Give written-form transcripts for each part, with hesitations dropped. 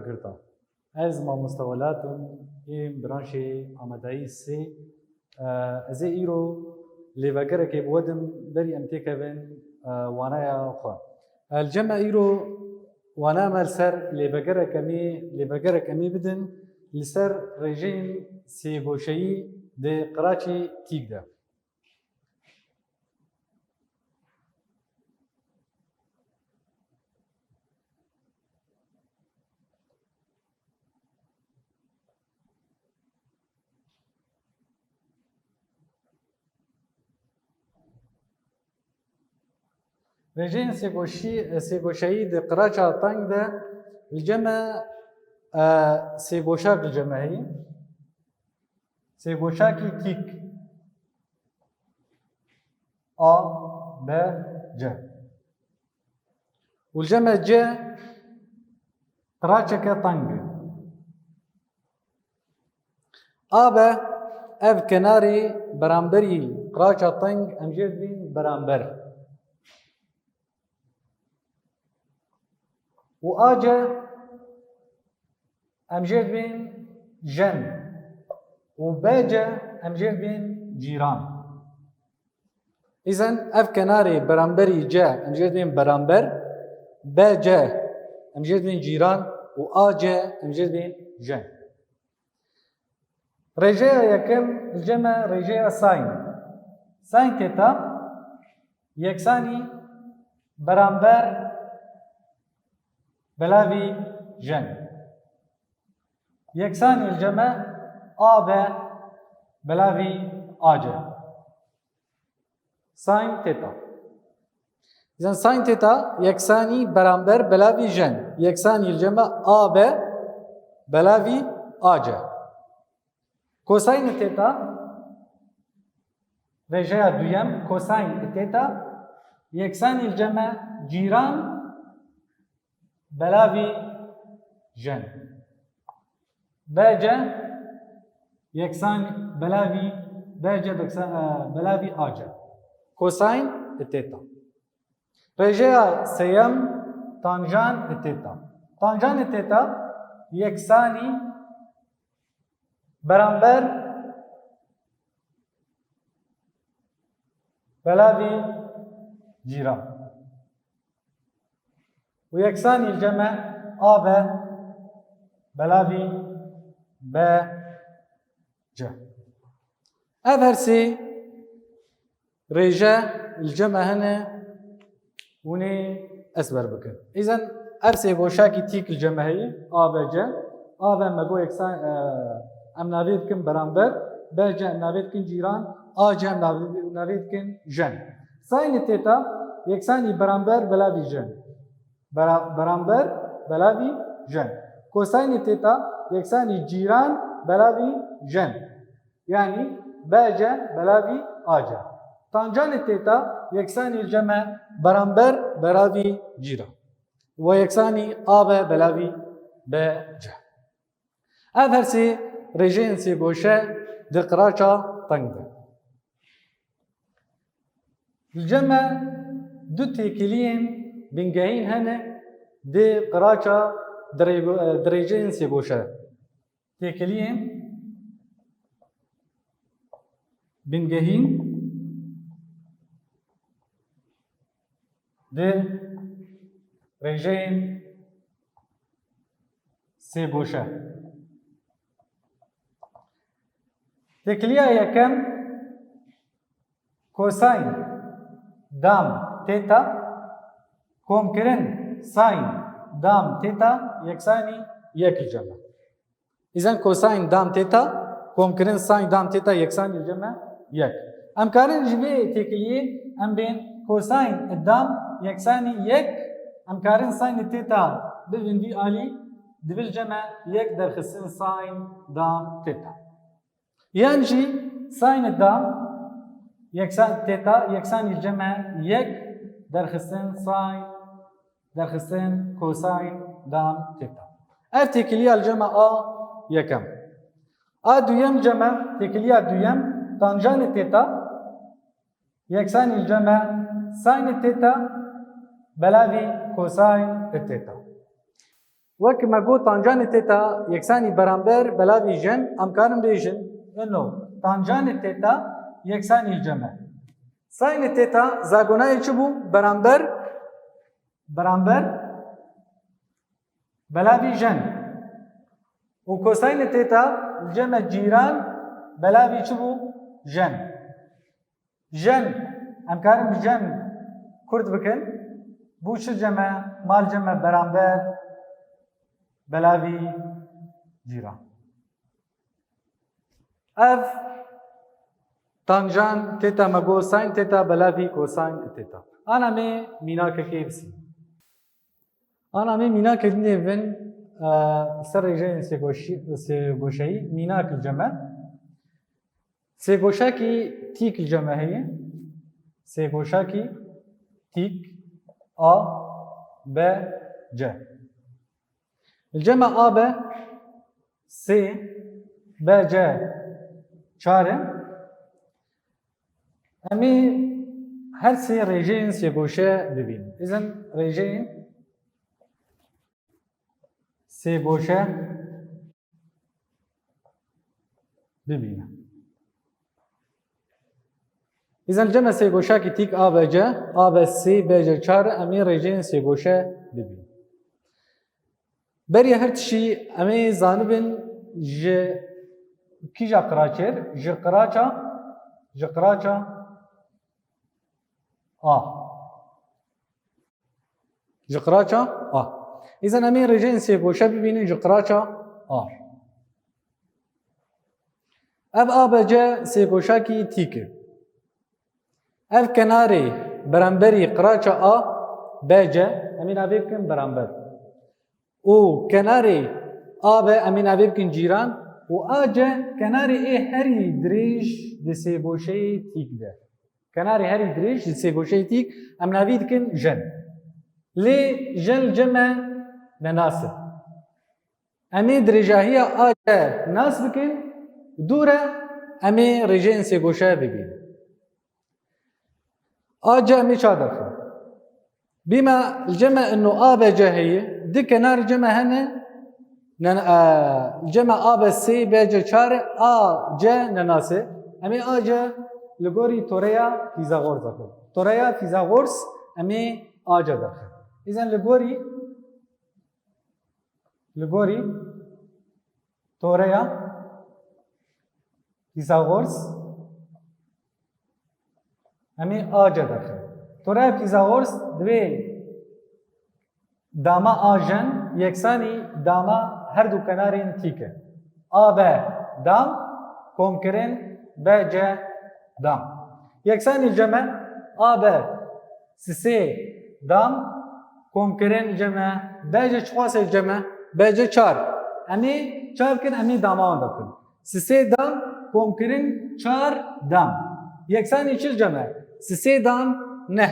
شاگردا از ما مستوالاتم این برانشی آمادایی سی از ایرو لیوگره که بودم بری امتیکن وانایا خوا الجمع ایرو وانا مال سر لیوگره کمی بدن لسر رژیم سی گوشه‌ای ده قراچی تیک ده رژیم سی گوشه‌ای ده قراچا تنگ ده الجمع سی گوشاک الجمعی سی گوشاکی تیک A, B, C والجمع C قراچکه تنگه A, B ev kenarê beramberî qiraça teng em jê dibîn beramber û A, C em jê dibîn jen û B, C em jê dibîn cîran. İzen ev kenarê beramberî C em jê dibîn beramber, B, C em jê dibîn cîran û A, C em jê dibîn jen. Rêjeya yekem ceme rêjeya sin. Sin teta yeksanî beramber belavî jen. Yeksanî ceme A, B belavî A, C. Sin teta. İzen sin teta yeksanî beramber belavî jen. Yeksanî ceme A, B belavî A, C. Kosayn teta rêjeya duyem kosayn teta yeksanî ceme cîran belavî jen. BC yeksanî belavî BC belavî A, C. Kosayn teta. Rêjeya seyem tanjan teta. Tanjan teta yeksanî beramber belavî cîran. û yeksanî ceme A, B belavî B, C. Ev her sê rêje ceme hene hûnê ezber bikin. İzen ev sê goşakî tîk ceme heye A, B, C. A, B me got yeksan em navê dikin beramber, B, C em navê dikin cîran, A, C em navê dikin jen. Sin teta yeksanî beramber belavî jen. Beramber belavî jen. Kosayn teta yeksanî cîran belavî jen. Yani B, C belavî A, C. Tanjan teta yeksanî ceme beramber belavî cîran. Ve yeksanî A, B belavî B, C. Ev her sê rêjeyên sê goşe di qiraça teng de. Ceme du têkiliyên bingehîn hene dê qiraça di rêjeyên sê goşe. Têkiliyên bingehîn di rêjeyên sê goşe. Têkiliya yekem kosayn dam teta komkirin sin dam teta yeksanî yek ceme. İzen kosayn dam teta komkirin sin dam teta yeksanî ceme yek. Em karin ji vê têkiliyê em bên kosayn dam yeksanî yek em karin sin teta bibin vî alî dibil ceme yek derxistin sin dam teta. Yani jî sin dam yeksan teta yeksanî ceme yek derxistin sin derxistin kosayn dam teta. Ev têkiliya ceme A yekem. A duyem ceme têkiliya duyem tanjan teta yeksanî ceme sin teta belavî kosayn teta. وەک مەگۆ تانجانی تێتا یەکسانی بەرامبەر بەلاوی ژەن ئەم کارم بێژن ئەنۆ تانجانی تێتا یەکسانی جەمە ساینی تێتا زاگۆنایە چ بوو بەرامبەر بەلاوی ژەن و کۆساینی تێتا جەمە جیران بەلاوی چ بوو ژەن ژەن ئەم کارم ژەن کورد بکەن بوو چ جەمە مال جەمە بەرامبەر بەلاوی جیران ئەف تانجان تێتا مەگۆ ساین تێتا بەلاوی کۆساین تێتا ئانامێ میناکەکێ بسی ئانامێ میناکە نێڤن سەر ڕێژەیە سێگۆشەیی میناک جەمە سێگۆشاکی تیک جەمە هەیە سێگۆشاکی تیک ئا بە جە الجەمە ئا بە سێ بە جە چارە ئەمێ هەر سێ ڕێژەیەن سێگۆشە ببین ئیزن ڕێژەیەن سێگۆشە ببینە ئیزن جەمە سێگۆشاکی تیک ئا بە جە ئا بە سێ بە جە چارە ئەمێ ڕێژەیەن سێگۆشە ببین بەریە هەر تشی ئەمێ زانبن ji kîja qiraçêr ji qiraça a ji qiraça a îzan em ê rêjeyên sêgoşe bibînin ji qiraça a ev a b c sêgoşakî tîk e ev kenarê beramberî qiraça a b c em ê navê bikin beramber û kenarê a b em ê navê bikin cîran û a c kenarê ê herî dirêj di sêgoşeyê tîk de kenarê herî dirêj di sêgoşeyê tîk em navî dikin jen lê jen ceme nenas e em ê dirêjahiya a c nas bikin dûr e em ê rêjeyên sêgoşe bibînin a c em ê ça derxin bîme ceme enû a b c heye di kenarê ceme hene ceme a b sê b c çare a c nenase em ê a c li gorî toreya Fîzagors dixin toreya Fîzagors em ê a c derxin îzan li gorî toreya Fîzagors em ê a c derxin toreya Fîzagors divê dama a jen yeksanî dama her du kenarên tîk e a b dam komkirin b c dam yeksanî ceme a b sisê dam komkirin ceme b c çixwasê ceme b c çar em ê çar bikin em ê dama wan dikin sisê dam komkirin çar dam yeksanî çil ceme sisê dam neh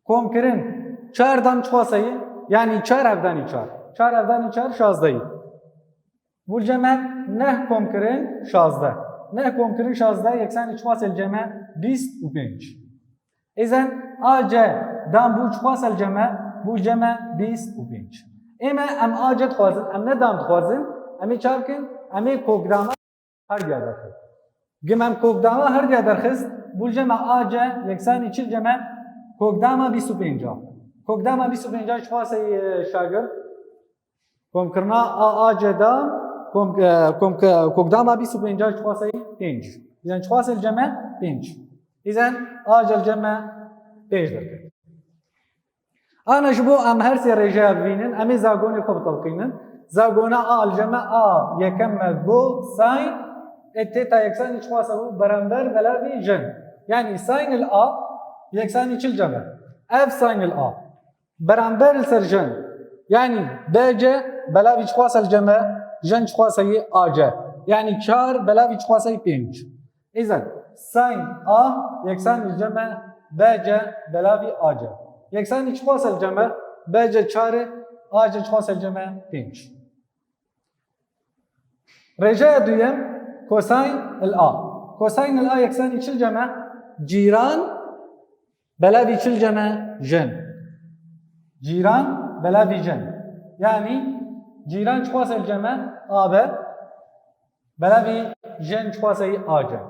komkirin çar dam çixwaseyê yani çar evdanî çar çar evdanî çar şazdeyî bu ceme neh komkirin şazde neh komkirin şazde yeksanî çixwasê ceme bîst û pênc îzan a c dam bû çixwasel ceme bû ceme bîst û pênc ême em a c dixwazin em ne dam dixwazin em ê çar bikin em ê kokdama herdiya derxist gim em kokdama herdiya derxist bû ceme a c yeksanî çil ceme kokdama bîst û pênca kokdama bîst û pênca çixwasê şagir komkirina a c da kokdama bîst û pênca çixwasê pênc îzan çixwasê ceme pênc îzan a c ceme pênc derket ana ji bo em her sê rêjeya bibînin em ê zagonê xwe bitewqînin zagona a ceme a yekem me go sayn têta yeksanî çixwasa bû berember belavî jen yani saynil a yeksanî çil ceme ev saynil a berember li ser jen yani b c belavî çixwasel ceme jen çixwaseyê a c yani çar belavî çixwaseyê pênc îzan sayn a yeksanî ceme b c belavî a c yeksanî çixwasel ceme b c çarê a c çixwasel ceme pênc rêjeya duyem kosayn il a kosayn il a yeksanî çil ceme cîran belavî çil ceme jen cîran belavî jen يعني جيران شخواس الجمع آبه بلاوي جن شخواس آجه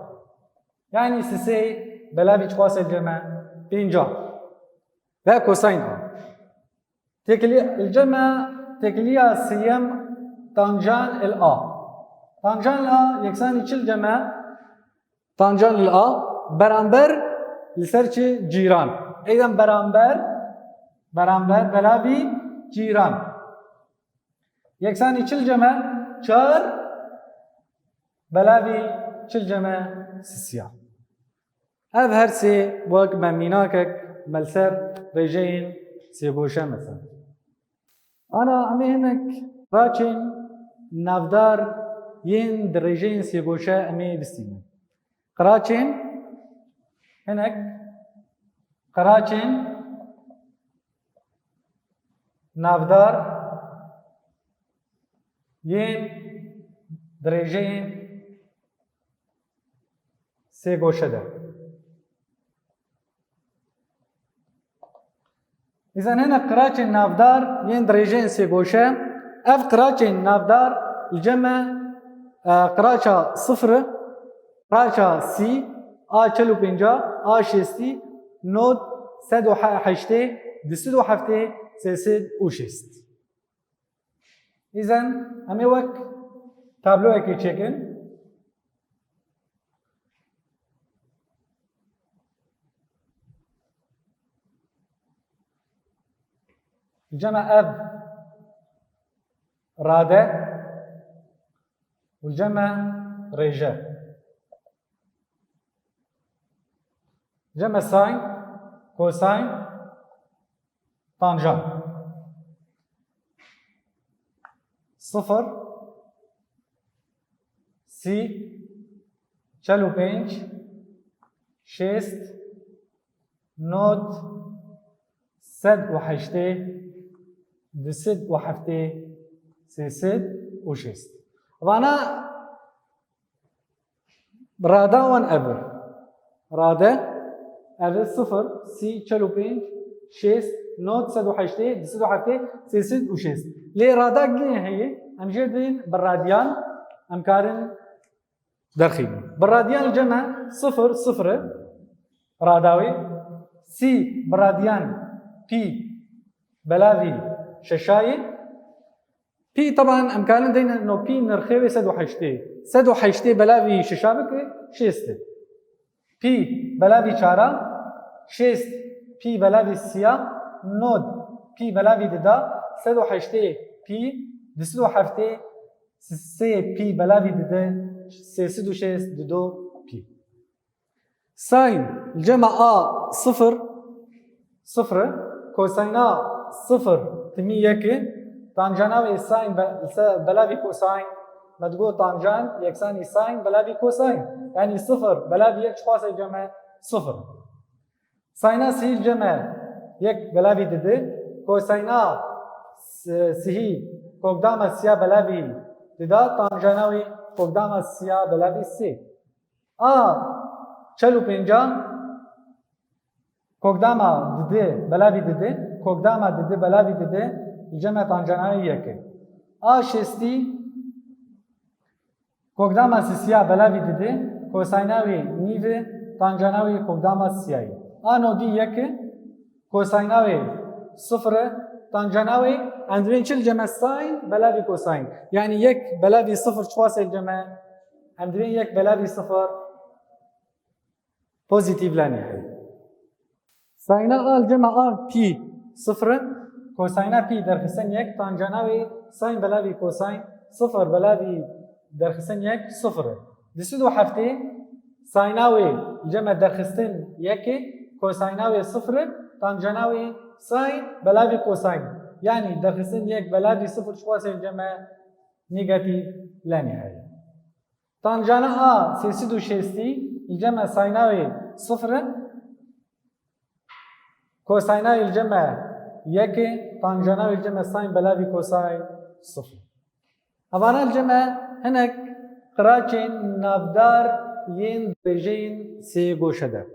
يعني سسي بلاوي شخواس الجمع بينجا ve kosayn A. Tekliya siyem tanjan el A. Tanjan A yeksan çil cema tanjan el A beraber liserçi ciran. Eydan beraber belavi ciran. Yeksan çil cema çar belavi çil cema sisya. Ev her si vak meminakek ملسر رجين سيغوشا مثلا أنا أمي هناك راچين نافدار ين درجين سيغوشا أمي بستينا قراچين هناك قراچين نافدار ين درجين سيغوشا ده إذا هنا قراچين نافدار ين درجين سيغوشا أف قراچين نافدار الجمع قراچا صفر قراچا سي چلو پنجا شستی نود سد و حشته دسد و حفته سيسد و شست إذا همي وك تابلو اكي چكن الجمع أب رادة والجمع ريجة جمع ساين كوساين طانجان صفر سي چلو پنج شست نوت سد و حشته دسد و حفته سيسد و شست وانا رادا وان ابر رادا ابر صفر سي چلو پنج شست نوت سد و حشته دسد و حفته سيسد و شست ليه رادا قليه هي امجدين بالراديان امكارن درخيم بالراديان الجمع صفر صفر راداوي سي بالراديان بي بلاوي ششاي بي طبعا امكان دينا انه بي نرخيوي سد وحشتي بلاوي ششابك شيست بي بلاوي چارا شيست بي بلاوي سيا نود بي بلاوي ددا سد وحشتي بي دسد وحفتي سي بي بلاوي ددا سيسد وشيست ددو بي ساين الجمع صفر صفر كوساينا صفر تمي يكي طانجانا ساين بلاوي كوساين ما تقول طانجان يكساني ساين بلاوي كوساين يعني صفر بلاوي يك شخاص الجمع صفر ساينا سهي الجمع يك بلاوي ددي كوساينا سهي كوكداما سيا بلاوي ددا طانجاناوي كوكداما سيا بلاوي سي چلو پنجا كوكداما ددي بلاوي ددي كوكداما ددي بلاوي ددي الجمع طانجاناوي يكي شستي كوكداما سيا بلاوي ددي كوسايناوي نيفي طانجاناوي كوكداما سياي نودي يكي كوسايناوي صفر طانجاناوي عندنا چل جمع ساين بلاوي كوساين يعني يك بلاوي صفر شواس الجمع عندنا يك بلاوي صفر بوزيتيف لاني ساينا الجمع بي صفر كوساينا بي درخسن يك طانجاناوي ساين بلاوي كوساين صفر بلاوي درخسن يك صفر دسدو حفتي سايناوي الجمع درخسن يك كوسايناوي صفر طانجاناوي ساين بلاوي كوساين يعني درخسن يك بلاوي صفر شواس الجمع نيجاتيف لا نهاية طانجانا سيسدو شيستي الجمع سايناوي صفر كوسايناوي الجمع يكي طانجاناوي الجمع ساين بلاوي كوساين صفر أبانا الجمع هناك قراچين نافدار ين رجين سي گوشده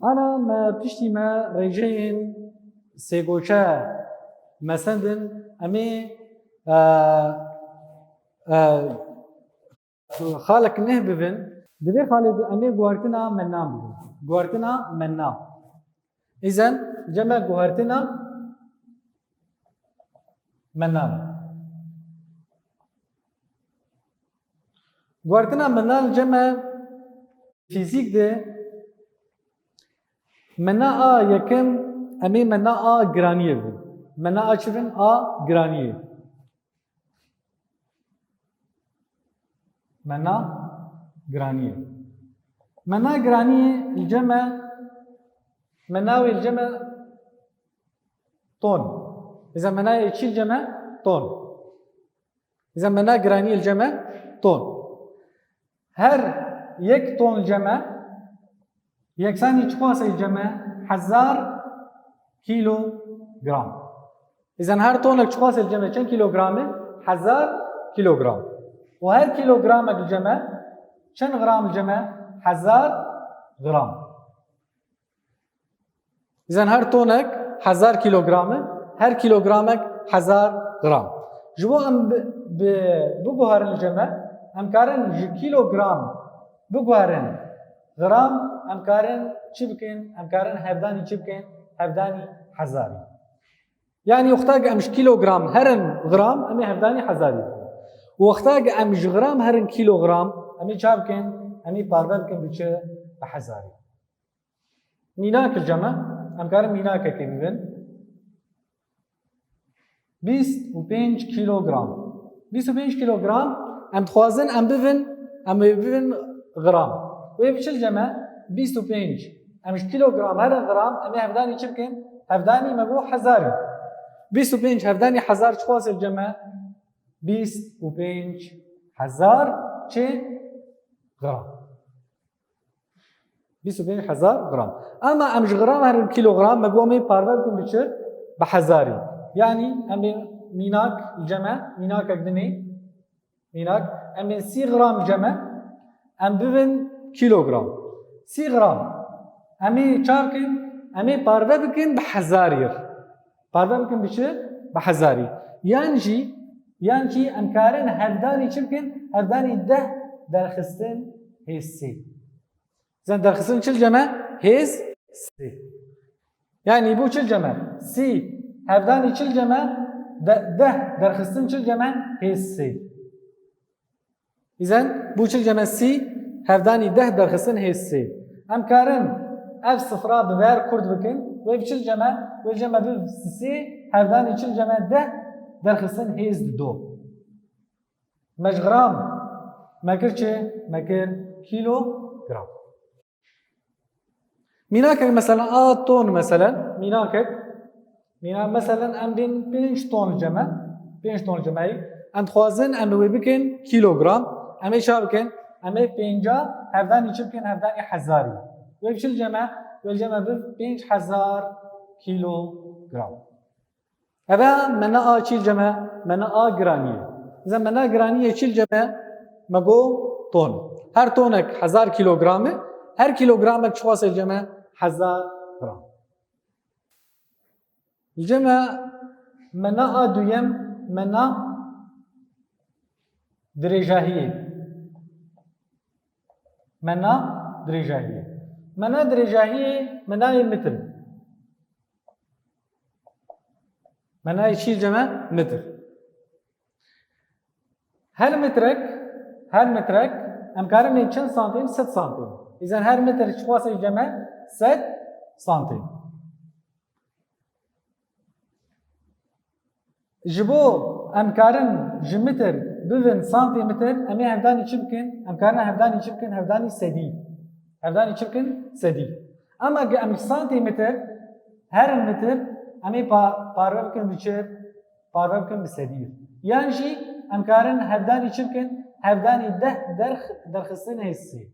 أنا ما بشتي ما رجين سي گوشه مثلا امي خالك نه ببن دوی خالد امي گوارتنا منا ببن گوارتنا منا اذا جمع گوارتنا منا گوارتنا منا جمع فيزيك ده منا يكم امي منا جرانيه ببن منا چبن جرانيه منا جرانيه منا جرانيه الجمع مناوي الجمع طن اذا منا يشيل جمع طن اذا منا جرانيه الجمع طن هر یک طن جمع یکسانی چقاس الجمع 1000 كيلو جرام اذا هر طن چقاس الجمع چند كيلو جرامه 1000 كيلو جرام وهر كيلو جرام الجمع چند غرام الجمع 1000 غرام اذا هر طنك 1000 كيلو جرامه هر كيلو جرامك 1000 غرام جوا ام بگوهر الجمع ام کارن كيلو جرام بگوهرن غرام ام کارن چی بکن ام کارن هفدانی چی بکن هفدانی حزاری يعني وقتاق امش كيلو جرام هرن غرام امي هفداني حزاري وقتاق امش غرام هرن كيلو جرام امي شابكن امي باربكن بچه بحزاري ميناك الجمع ام كارم ميناك كيبن 25 كيلو جرام 25 كيلو جرام ام تخوازن ام ببن غرام ويبش الجمع 25 امش كيلو جرام هرن غرام امي هفداني شبكن هفداني مبو حزاري 25 هفداني حزار چخواس الجمع 25 حزار چه غرام 25 حزار غرام اما امش غرام هر كيلو غرام مقومي باربكم بشر بحزاري يعني امي ميناك الجمع ميناك اقدمي ميناك امي 6 غرام جمع ام ببن كيلو جرام 6 غرام امي چاركن امي باربكم بحزارير باربا بكن بشي بحزاري يانجي امكارن هفداني چبكن هفداني ده درخستن هيسي زين درخستن چل جمع هيس سي يعني بو چل جمع سي هفداني چل جمع ده درخستن چل جمع هيسي اذا بو چل جمع سي هفداني ده درخستن هيسي امكارن اف صفرا ببير كرد بكن ويبشل جمع والجمع بسي هفداني يشل جمع ده درخصن هيز دو مش غرام ماكر چه ماكر كيلو جرام ميناكك مثلا طن مثلا ميناكك مثلا ام بين 5 طن جمع 5 طن جمعي ام خوازن ام ويبكن كيلو جرام ام شابكن ام 50 هفداني يشبكن هفداني حزاري ويبشل جمع والجمع ب 5000 كيلو جرام هذا منا شيل جمع منا جرانية إذا منا جرانية شيل جمع مجو طن هر طنك 1000 كيلو جرامه هر كيلو جرامك شواس الجمع 1000 جرام الجمع منا دويم منا درجاهية منا درجاهية منا متر منا يشيل جمع متر هر مترك امكارن چند سانتيم 6 سانتيم اذا هر متر شخواس الجمع 6 سانتيم جبو امكارن جمتر بفن سانتيمتر امي هفداني چبكن امكارن هفداني چبكن هفداني سدي هفداني چبكن سدي اما ام سانتيمتر هر متر امي باربكن بچر باربكن بسدي يعني امكارن هفداني چبكن هفداني ده درخصن هسي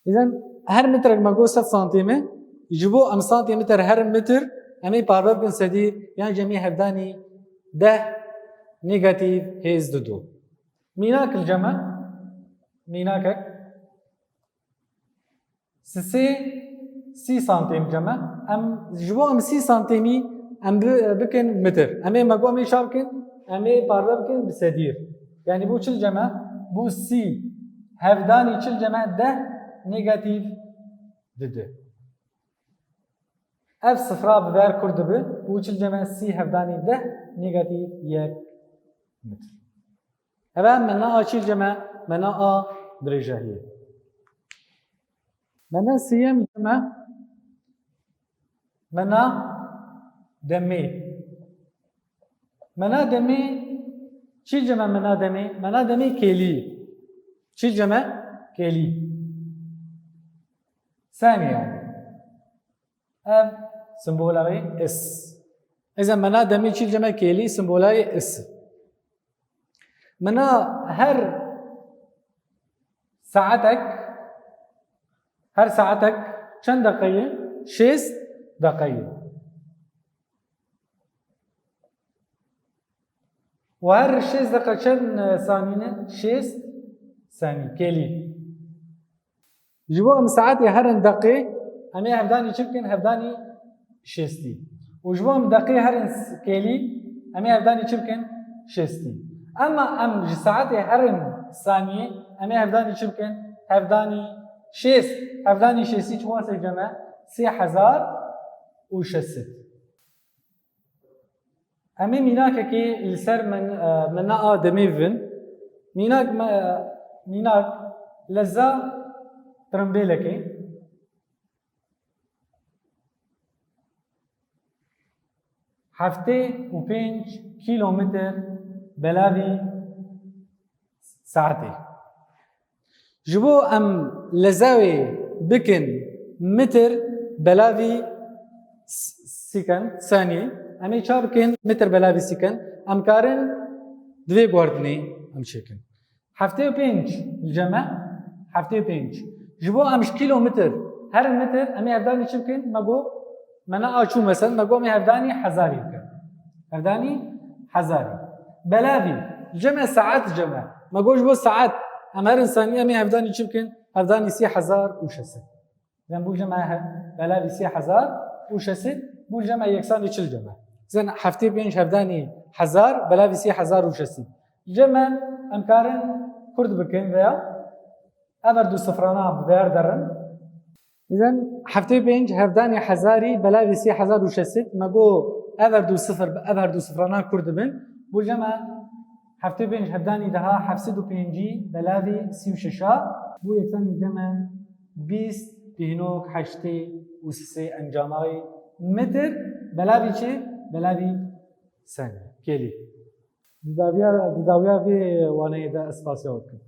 اذا هر متر ماگو 7 سانتيم يجيبو ام سانتيمتر هر متر امي باربكن سدي يعني جميع هفداني ده نيجاتيف هيز دو ميناك الجمع ميناكك سي سانتيم جمع ام جبو ام 6 سانتيمي ام بكن متر امي مقومي شابكن امي باربا بكن بسدير يعني بو چل جمع بو سي هفداني چل جمع ده نيجاتيف ده اف صفرا ببر كرد بي بو چل جمع سي هفداني ده نيجاتيف يك متر هذا منا چل جمع منا درجة هي منا سيم جمع منا دمي منا دمي چی جمع منا دمي منا دمي كيلي چی جمع كيلي ثانية يعني سمبولاي اس اذا منا دمي چی جمع كيلي سمبولاي اس منا هر ساعتك چند دقيقة 6 دقيقة وهر 6 دقيقة چند ثانية 6 ثانية كيلي جوا ام ساعتي هر دقيقة امي هفداني چمكن هفداني 6 وجوا ام دقيقة هر كيلي امي هفداني چمكن 6 اما ام ساعتي هر ثانية امي هفداني چمكن هفداني 6 هفداني 6 چواسه جمع 3600 امي ميناك كي السر من دميفن ميناك لزا ترمبيلكي هفته و 5 كيلومتر بلاوي ساعتي جبو ام لزاوي بكن متر بلاوي سكند ثانية امي چابكن متر بلاوي سكند ام كارن دوی گوردني ام شكن هفته و 5 الجمع هفته و 5 جبو امش كيلومتر هر متر امي هفداني چبكن مگو منا اچو مثلا مگو امي هفداني حزاري بكن هفداني حزاري بلاوي جمع ساعات جمع مگو جبو ساعات ام هر انساني امي هفداني چبكن هفداني 3600 زين بو جمع بلاوي 3600 بو جمع يكساني چل جمع زين هفته 5 هفداني 1000 بلاوي 3600 جمع امكارن كرد بكن ويا ابردو صفرانا بير درن اذن هفته 5 هفداني حزاري بلاوي 3600 مگو ابردو صفرانا كرد بن بو جمع هفته 5 هفداني دها 705 بلاوي 36 بو يكساني جمع 20 بينوك 8 و 3 انجامای متر بلاوی چه؟ بلاوی ثانیه کلی. دیداویا وی وانه ده اسپاسیات کن.